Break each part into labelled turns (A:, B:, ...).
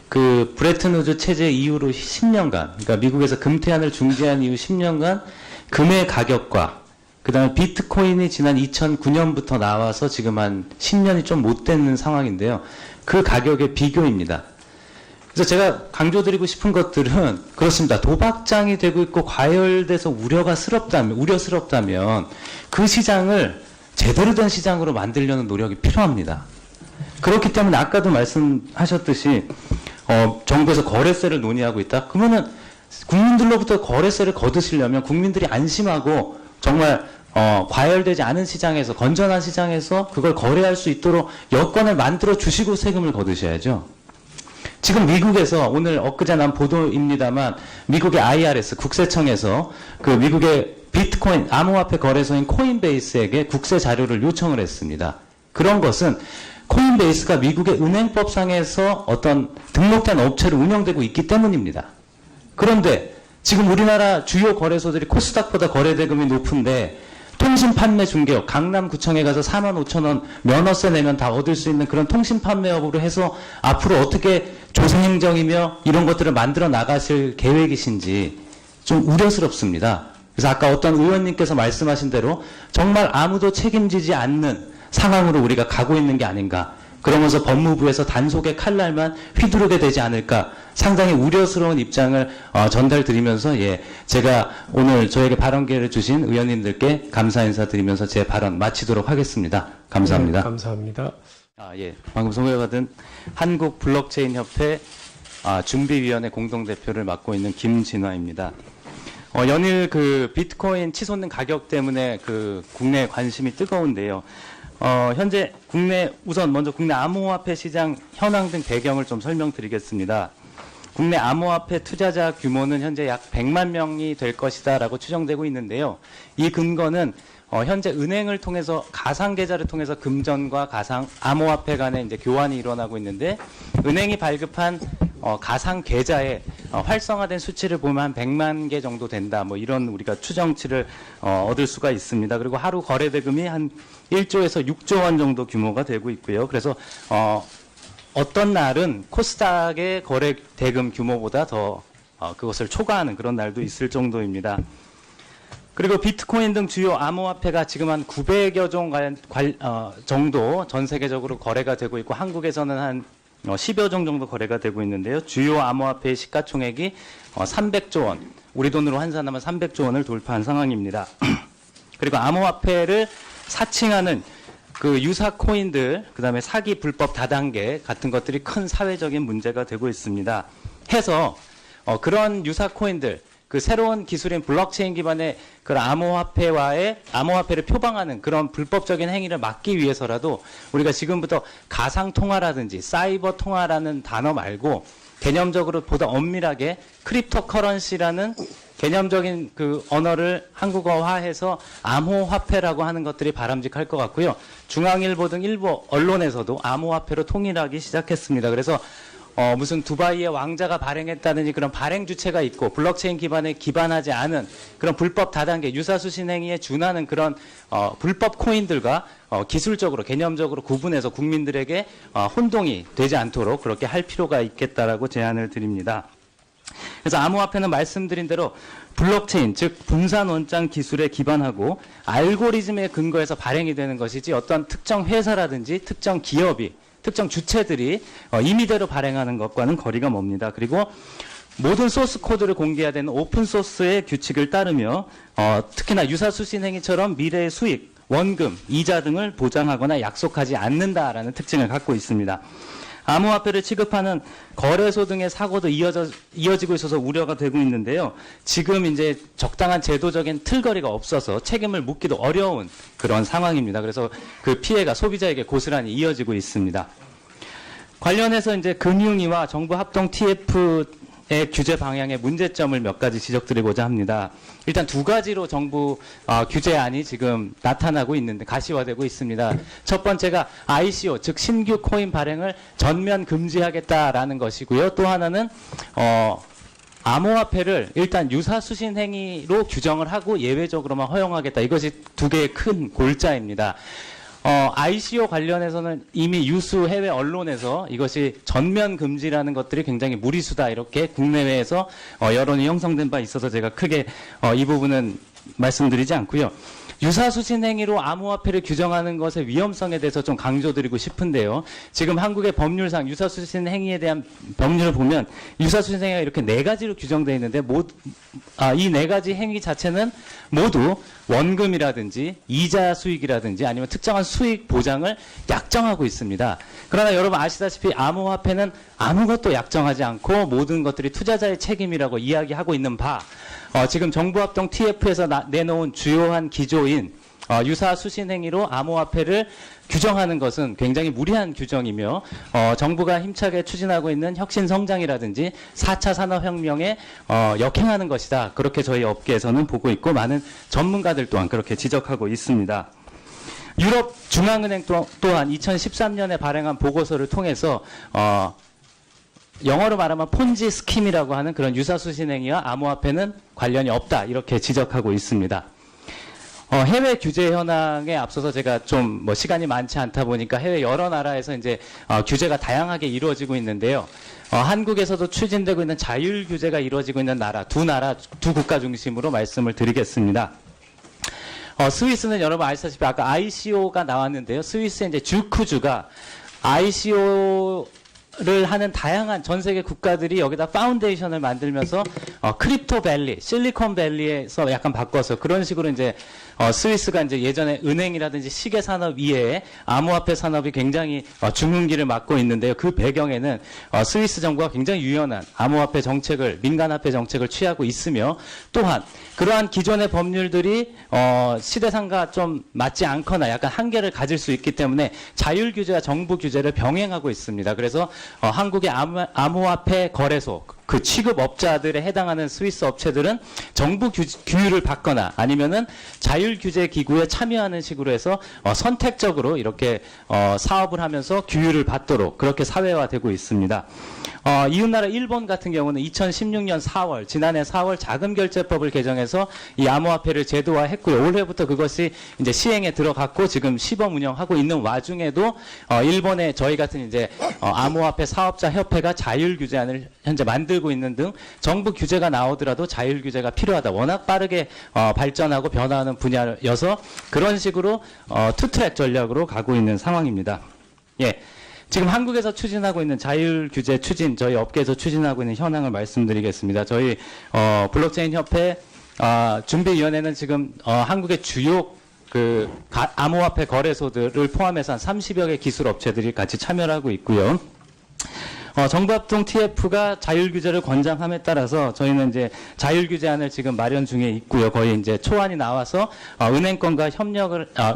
A: 그 브레튼 우즈 체제 이후로 10년간, 그러니까 미국에서 금태환을 중지한 이후 10년간 금의 가격과 그다음에 비트코인이 지난 2009년부터 나와서 지금 한 10년이 좀 못 되는 상황인데요. 그 가격의 비교입니다. 그래서 제가 강조드리고 싶은 것들은 그렇습니다. 도박장이 되고 있고 과열돼서 우려스럽다면 그 시장을 제대로 된 시장으로 만들려는 노력이 필요합니다. 그렇기 때문에 아까도 말씀하셨듯이 정부에서 거래세를 논의하고 있다. 그러면은 국민들로부터 거래세를 거두시려면 국민들이 안심하고 정말 과열되지 않은 시장에서, 건전한 시장에서 그걸 거래할 수 있도록 여건을 만들어 주시고 세금을 거두셔야죠. 지금 미국에서 오늘 엊그제 난 보도입니다만 미국의 IRS 국세청에서 그 미국의 비트코인 암호화폐 거래소인 코인베이스에게 국세 자료를 요청을 했습니다. 그런 것은 코인베이스가 미국의 은행법상에서 어떤 등록된 업체로 운영되고 있기 때문입니다. 그런데 지금 우리나라 주요 거래소들이 코스닥보다 거래대금이 높은데 통신 판매 중개업, 강남구청에 가서 4만 5천 원 면허세 내면 다 얻을 수 있는 그런 통신 판매업으로 해서 앞으로 어떻게 조세행정이며 이런 것들을 만들어 나가실 계획이신지 좀 우려스럽습니다. 그래서 아까 어떤 의원님께서 말씀하신 대로 정말 아무도 책임지지 않는 상황으로 우리가 가고 있는 게 아닌가. 그러면서 법무부에서 단속의 칼날만 휘두르게 되지 않을까. 상당히 우려스러운 입장을 전달드리면서 제가 오늘 저에게 발언 기회를 주신 의원님들께 감사 인사드리면서 제 발언 마치도록 하겠습니다. 감사합니다.
B: 네, 감사합니다.
A: 방금 소개받은 한국블록체인협회 준비위원회 공동대표를 맡고 있는 김진화입니다. 연일 그 비트코인 치솟는 가격 때문에 그 국내 관심이 뜨거운데요. 현재 우선 먼저 국내 암호화폐 시장 현황 등 배경을 좀 설명드리겠습니다. 국내 암호화폐 투자자 규모는 현재 약 100만 명이 될 것이다라고 추정되고 있는데요. 이 근거는 현재 은행을 통해서 가상 계좌를 통해서 금전과 가상 암호화폐 간의 이제 교환이 일어나고 있는데 은행이 발급한 가상 계좌의 활성화된 수치를 보면 한 100만 개 정도 된다. 뭐 이런 우리가 추정치를 얻을 수가 있습니다. 그리고 하루 거래 대금이 한 1조에서 6조 원 정도 규모가 되고 있고요. 그래서 어떤 날은 코스닥의 거래 대금 규모보다 더 그것을 초과하는 그런 날도 있을 정도입니다. 그리고 비트코인 등 주요 암호화폐가 지금 한 900여 종 정도 전 세계적으로 거래가 되고 있고 한국에서는 한 10여 종 정도 거래가 되고 있는데요. 주요 암호화폐의 시가총액이 300조 원, 우리 돈으로 환산하면 300조 원을 돌파한 상황입니다. 그리고 암호화폐를 사칭하는 그 유사 코인들, 그다음에 사기 불법 다단계 같은 것들이 큰 사회적인 문제가 되고 있습니다. 해서 그런 유사 코인들, 그 새로운 기술인 블록체인 기반의 그런 암호화폐를 표방하는 그런 불법적인 행위를 막기 위해서라도 우리가 지금부터 가상 통화라든지 사이버 통화라는 단어 말고 개념적으로 보다 엄밀하게 크립토 커런시라는 개념적인 그 언어를 한국어화해서 암호화폐라고 하는 것들이 바람직할 것 같고요. 중앙일보 등 일부 언론에서도 암호화폐로 통일하기 시작했습니다. 그래서 무슨 두바이의 왕자가 발행했다든지 그런 발행 주체가 있고 블록체인 기반에 기반하지 않은 그런 불법 다단계 유사수신 행위에 준하는 그런 불법 코인들과 기술적으로 개념적으로 구분해서 국민들에게 혼동이 되지 않도록 그렇게 할 필요가 있겠다라고 제안을 드립니다. 그래서 암호화폐는 말씀드린 대로 블록체인, 즉 분산 원장 기술에 기반하고 알고리즘에 근거해서 발행이 되는 것이지 어떤 특정 회사라든지 특정 기업이 특정 주체들이 임의대로 발행하는 것과는 거리가 멉니다. 그리고 모든 소스 코드를 공개해야 되는 오픈 소스의 규칙을 따르며 특히나 유사수신 행위처럼 미래의 수익, 원금, 이자 등을 보장하거나 약속하지 않는다라는 특징을 갖고 있습니다. 암호화폐를 취급하는 거래소 등의 사고도 이어지고 있어서 우려가 되고 있는데요. 지금 이제 적당한 제도적인 틀거리가 없어서 책임을 묻기도 어려운 그런 상황입니다. 그래서 그 피해가 소비자에게 고스란히 이어지고 있습니다. 관련해서 이제 금융위와 정부 합동 TF의 규제 방향의 문제점을 몇 가지 지적드리고자 합니다. 일단 두 가지로 정부 규제안이 지금 나타나고 있는데 가시화되고 있습니다. 첫 번째가 ICO, 즉 신규 코인 발행을 전면 금지하겠다라는 것이고요. 또 하나는 암호화폐를 일단 유사수신 행위로 규정을 하고 예외적으로만 허용하겠다. 이것이 두 개의 큰 골자입니다. ICO 관련해서는 이미 유수 해외 언론에서 이것이 전면 금지라는 것들이 굉장히 무리수다 이렇게 국내외에서 여론이 형성된 바 있어서 제가 크게 이 부분은 말씀드리지 않고요. 유사수신 행위로 암호화폐를 규정하는 것의 위험성에 대해서 좀 강조드리고 싶은데요. 지금 한국의 법률상 유사수신 행위에 대한 법률을 보면 유사수신 행위가 이렇게 4가지로 규정되어 있는데 이 4가지 행위 자체는 모두 원금이라든지 이자 수익이라든지 아니면 특정한 수익 보장을 약정하고 있습니다. 그러나 여러분 아시다시피 암호화폐는 아무것도 약정하지 않고 모든 것들이 투자자의 책임이라고 이야기하고 있는 바 지금 정부합동 TF에서 내놓은 주요한 기조인 유사수신 행위로 암호화폐를 규정하는 것은 굉장히 무리한 규정이며 정부가 힘차게 추진하고 있는 혁신성장이라든지 4차 산업혁명에 역행하는 것이다. 그렇게 저희 업계에서는 보고 있고 많은 전문가들 또한 그렇게 지적하고 있습니다. 유럽 중앙은행 또한 2013년에 발행한 보고서를 통해서 영어로 말하면 폰지 스킴이라고 하는 그런 유사수신 행위와 암호화폐는 관련이 없다 이렇게 지적하고 있습니다. 해외 규제 현황에 앞서서 제가 좀 시간이 많지 않다 보니까 해외 여러 나라에서 이제 규제가 다양하게 이루어지고 있는데요. 한국에서도 추진되고 있는 자율 규제가 이루어지고 있는 두 국가 중심으로 말씀을 드리겠습니다. 스위스는 여러분 아시다시피 아까 ICO가 나왔는데요. 스위스의 이제 주크주가 ICO를 하는 다양한 전 세계 국가들이 여기다 파운데이션을 만들면서 크립토 밸리, 실리콘 밸리에서 약간 바꿔서 그런 식으로 이제 스위스가 이제 예전에 은행이라든지 시계 산업 이외에 암호화폐 산업이 굉장히 중흥기를 맞고 있는데요. 그 배경에는 스위스 정부가 굉장히 유연한 암호화폐 정책을, 민간화폐 정책을 취하고 있으며 또한 그러한 기존의 법률들이 시대상과 좀 맞지 않거나 약간 한계를 가질 수 있기 때문에 자율 규제와 정부 규제를 병행하고 있습니다. 그래서 한국의 암호화폐 거래소 그 취급업자들에 해당하는 스위스 업체들은 정부 규율을 받거나 아니면은 자율규제 기구에 참여하는 식으로 해서 선택적으로 이렇게 사업을 하면서 규율을 받도록 그렇게 사회화되고 있습니다. 이웃나라 일본 같은 경우는 2016년 4월, 지난해 4월 자금결제법을 개정해서 이 암호화폐를 제도화했고요. 올해부터 그것이 이제 시행에 들어갔고 지금 시범 운영하고 있는 와중에도 일본의 저희 같은 이제 암호화폐 사업자 협회가 자율규제안을 현재 만들고 있는 등 정부 규제가 나오더라도 자율규제가 필요하다. 워낙 빠르게 발전하고 변화하는 분야여서 그런 식으로 투트랙 전략으로 가고 있는 상황입니다. 예. 지금 한국에서 추진하고 있는 자율규제 추진, 저희 업계에서 추진하고 있는 현황을 말씀드리겠습니다. 저희 블록체인 협회 준비위원회는 지금 한국의 주요 암호화폐 거래소들을 포함해서 한 30여 개 기술 업체들이 같이 참여를 하고 있고요. 정부합동 TF가 자율규제를 권장함에 따라서 저희는 이제 자율규제안을 지금 마련 중에 있고요. 거의 이제 초안이 나와서 은행권과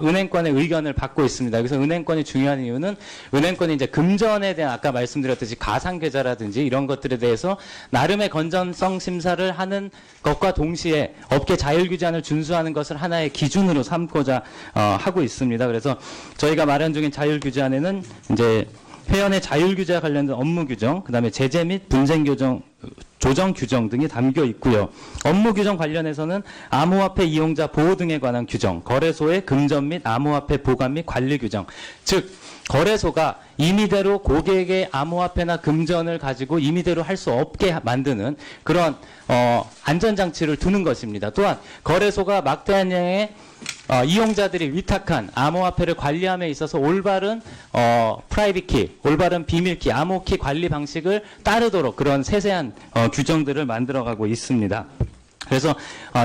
A: 은행권의 의견을 받고 있습니다. 그래서 은행권이 중요한 이유는 은행권이 이제 금전에 대한 아까 말씀드렸듯이 가상계좌라든지 이런 것들에 대해서 나름의 건전성 심사를 하는 것과 동시에 업계 자율규제안을 준수하는 것을 하나의 기준으로 삼고자 하고 있습니다. 그래서 저희가 마련 중인 자율규제안에는 이제 회원의 자율규제와 관련된 업무 규정, 그다음에 제재 및 분쟁 규정, 조정 규정 등이 담겨 있고요. 업무 규정 관련해서는 암호화폐 이용자 보호 등에 관한 규정, 거래소의 금전 및 암호화폐 보관 및 관리 규정, 즉 거래소가 임의대로 고객의 암호화폐나 금전을 가지고 임의대로 할 수 없게 만드는 그런 안전장치를 두는 것입니다. 또한 거래소가 막대한 양의 이용자들이 위탁한 암호화폐를 관리함에 있어서 올바른 프라이빗 키, 올바른 비밀키, 암호키 관리 방식을 따르도록 그런 세세한 규정들을 만들어가고 있습니다. 그래서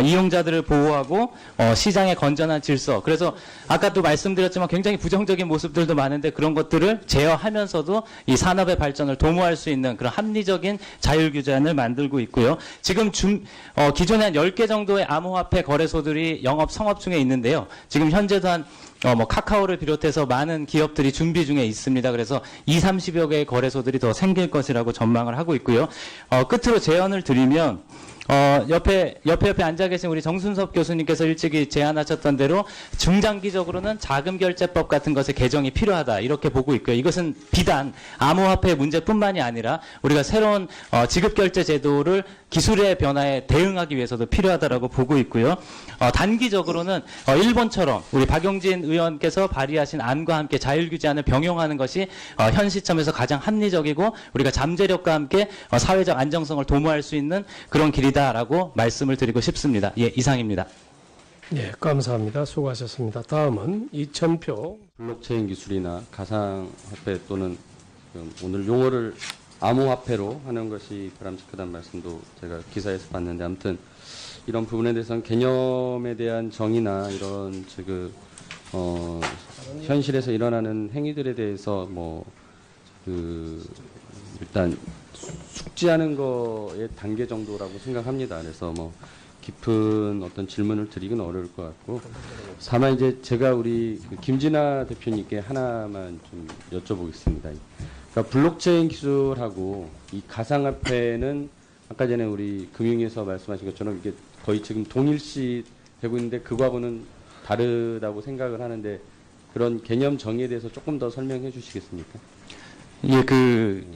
A: 이용자들을 보호하고 시장의 건전한 질서, 그래서 아까도 말씀드렸지만 굉장히 부정적인 모습들도 많은데 그런 것들을 제어하면서도 이 산업의 발전을 도모할 수 있는 그런 합리적인 자율규제안을 만들고 있고요. 지금 기존에 한 10개 정도의 암호화폐 거래소들이 영업 성업 중에 있는데요. 지금 현재도 한 카카오를 비롯해서 많은 기업들이 준비 중에 있습니다. 그래서 30여 개의 거래소들이 더 생길 것이라고 전망을 하고 있고요. 끝으로 제언을 드리면 옆에 앉아 계신 우리 정순섭 교수님께서 일찍이 제안하셨던 대로 중장기적으로는 자금결제법 같은 것의 개정이 필요하다 이렇게 보고 있고요. 이것은 비단 암호화폐 문제뿐만이 아니라 우리가 새로운 지급결제 제도를 기술의 변화에 대응하기 위해서도 필요하다라고 보고 있고요. 단기적으로는 일본처럼 우리 박용진 의원께서 발의하신 안과 함께 자율규제안을 병용하는 것이 현 시점에서 가장 합리적이고 우리가 잠재력과 함께 사회적 안정성을 도모할 수 있는 그런 길이다라고 말씀을 드리고 싶습니다. 예, 이상입니다.
B: 예, 감사합니다. 수고하셨습니다. 다음은 이천표.
C: 블록체인 기술이나 가상화폐 또는 오늘 용어를 암호화폐로 하는 것이 바람직하다는 말씀도 제가 기사에서 봤는데, 아무튼 이런 부분에 대해서는 개념에 대한 정의나 이런 현실에서 일어나는 행위들에 대해서 일단 숙지하는 거의 단계 정도라고 생각합니다. 그래서 깊은 어떤 질문을 드리기는 어려울 것 같고, 다만 이제 제가 우리 김진아 대표님께 하나만 좀 여쭤보겠습니다. 그러니까 블록체인 기술하고 이 가상화폐는 아까 전에 우리 금융위에서 말씀하신 것처럼 이게 거의 지금 동일시 되고 있는데 그거하고는 다르다고 생각을 하는데, 그런 개념 정의에 대해서 조금 더 설명해 주시겠습니까?
A: 예,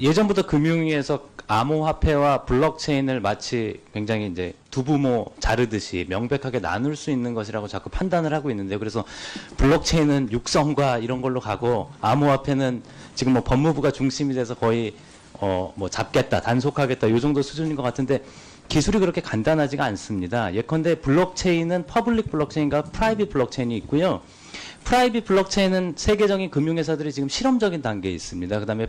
A: 예전부터 금융위에서 암호화폐와 블록체인을 마치 굉장히 이제 두부모 자르듯이 명백하게 나눌 수 있는 것이라고 자꾸 판단을 하고 있는데, 그래서 블록체인은 육성과 이런 걸로 가고 암호화폐는 지금 법무부가 중심이 돼서 거의 잡겠다, 단속하겠다 이 정도 수준인 것 같은데, 기술이 그렇게 간단하지가 않습니다. 예컨대 블록체인은 퍼블릭 블록체인과 프라이빗 블록체인이 있고요. 프라이빗 블록체인은 세계적인 금융회사들이 지금 실험적인 단계에 있습니다. 그다음에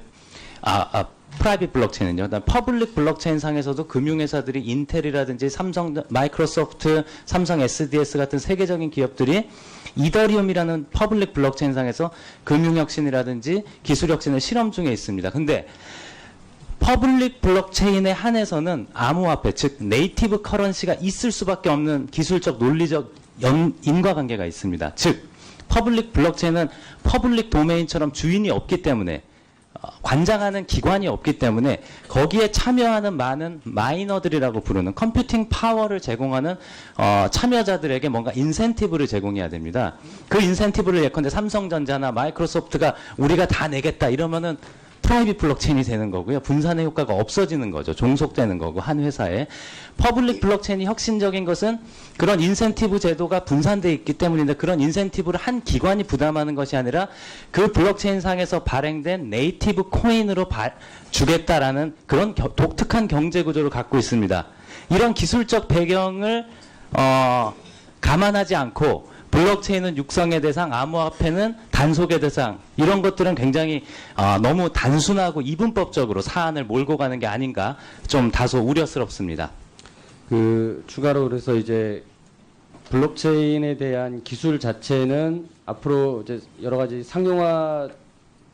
A: 프라이빗 블록체인은요. 그다음 퍼블릭 블록체인 상에서도 금융회사들이 인텔이라든지 삼성, 마이크로소프트, 삼성 SDS 같은 세계적인 기업들이 이더리움이라는 퍼블릭 블록체인 상에서 금융혁신이라든지 기술혁신을 실험 중에 있습니다. 근데 퍼블릭 블록체인에 한해서는 암호화폐, 즉 네이티브 커런시가 있을 수밖에 없는 기술적 논리적 인과관계가 있습니다. 즉 퍼블릭 블록체인은 퍼블릭 도메인처럼 주인이 없기 때문에, 관장하는 기관이 없기 때문에 거기에 참여하는 많은 마이너들이라고 부르는 컴퓨팅 파워를 제공하는 참여자들에게 뭔가 인센티브를 제공해야 됩니다. 그 인센티브를 예컨대 삼성전자나 마이크로소프트가 우리가 다 내겠다 이러면은 프라이빗 블록체인이 되는 거고요. 분산의 효과가 없어지는 거죠. 종속되는 거고, 한 회사에. 퍼블릭 블록체인이 혁신적인 것은 그런 인센티브 제도가 분산되어 있기 때문인데, 그런 인센티브를 한 기관이 부담하는 것이 아니라 그 블록체인 상에서 발행된 네이티브 코인으로 주겠다라는 그런 독특한 경제 구조를 갖고 있습니다. 이런 기술적 배경을 감안하지 않고 블록체인은 육성의 대상, 암호화폐는 단속의 대상, 이런 것들은 굉장히 너무 단순하고 이분법적으로 사안을 몰고 가는 게 아닌가 좀 다소 우려스럽습니다.
C: 추가로 그래서 이제 블록체인에 대한 기술 자체는 앞으로 이제 여러 가지 상용화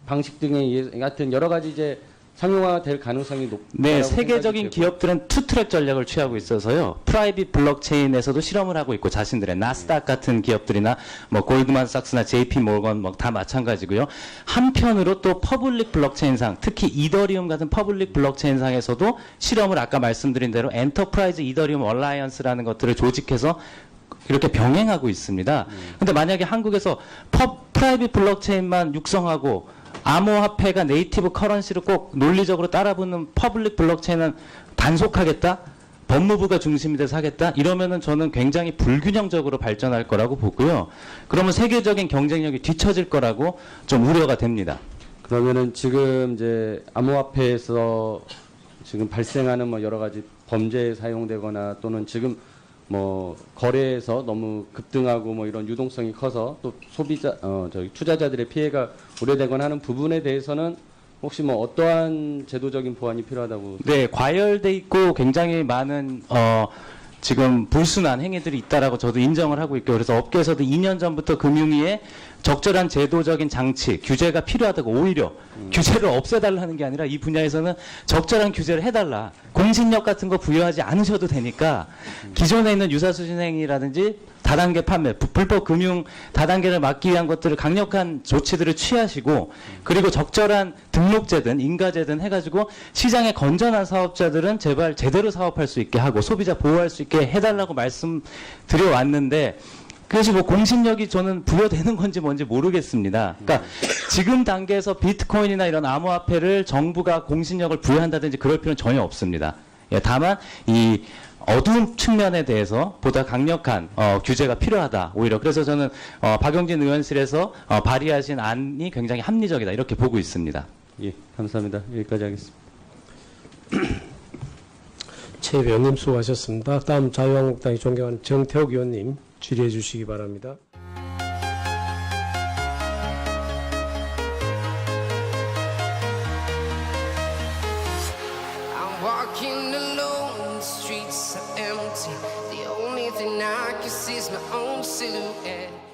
C: 방식 등에 의해서 하여튼 여러 가지 이제 상용화될 가능성이 높다고.
A: 네, 세계적인 기업들은 투트랙 전략을 취하고 있어서요. 프라이빗 블록체인에서도 실험을 하고 있고, 자신들의 나스닥 같은 기업들이나 골드만삭스나 JP 모건 다 마찬가지고요. 한편으로 또 퍼블릭 블록체인상, 특히 이더리움 같은 퍼블릭 블록체인상에서도 실험을 아까 말씀드린 대로 엔터프라이즈 이더리움 얼라이언스라는 것들을 조직해서 이렇게 병행하고 있습니다. 근데 만약에 한국에서 프라이빗 블록체인만 육성하고 암호화폐가 네이티브 커런시를 꼭 논리적으로 따라붙는 퍼블릭 블록체인은 단속하겠다? 법무부가 중심이 돼서 하겠다? 이러면은 저는 굉장히 불균형적으로 발전할 거라고 보고요. 그러면 세계적인 경쟁력이 뒤처질 거라고 좀 우려가 됩니다.
C: 그러면은 지금 이제 암호화폐에서 지금 발생하는 여러 가지 범죄에 사용되거나 또는 지금 거래에서 너무 급등하고 이런 유동성이 커서 또 투자자들의 피해가 우려되거나 하는 부분에 대해서는 혹시 어떠한 제도적인 보완이 필요하다고?
A: 네, 과열돼 있고 굉장히 많은 지금 불순한 행위들이 있다라고 저도 인정을 하고 있고, 그래서 업계에서도 2년 전부터 금융위에 적절한 제도적인 장치, 규제가 필요하다고, 오히려 규제를 없애달라는 게 아니라 이 분야에서는 적절한 규제를 해달라. 공신력 같은 거 부여하지 않으셔도 되니까 기존에 있는 유사수신 행위라든지 다단계 판매, 불법 금융 다단계를 막기 위한 것들을 강력한 조치들을 취하시고, 그리고 적절한 등록제든 인가제든 해가지고 시장에 건전한 사업자들은 제발 제대로 사업할 수 있게 하고 소비자 보호할 수 있게 해달라고 말씀드려왔는데, 그것이 공신력이 저는 부여되는 건지 뭔지 모르겠습니다. 그러니까 지금 단계에서 비트코인이나 이런 암호화폐를 정부가 공신력을 부여한다든지 그럴 필요는 전혀 없습니다. 예, 다만 이 어두운 측면에 대해서 보다 강력한 규제가 필요하다. 오히려 그래서 저는 박용진 의원실에서 발의하신 안이 굉장히 합리적이다 이렇게 보고 있습니다.
C: 예, 감사합니다. 여기까지 하겠습니다.
B: 최 의원님 수고하셨습니다. 다음 자유한국당이 존경하는 정태욱 의원님 질의해 주시기 바랍니다.
D: I'm walking alone, the streets are empty. The only thing I can see is my own silhouette.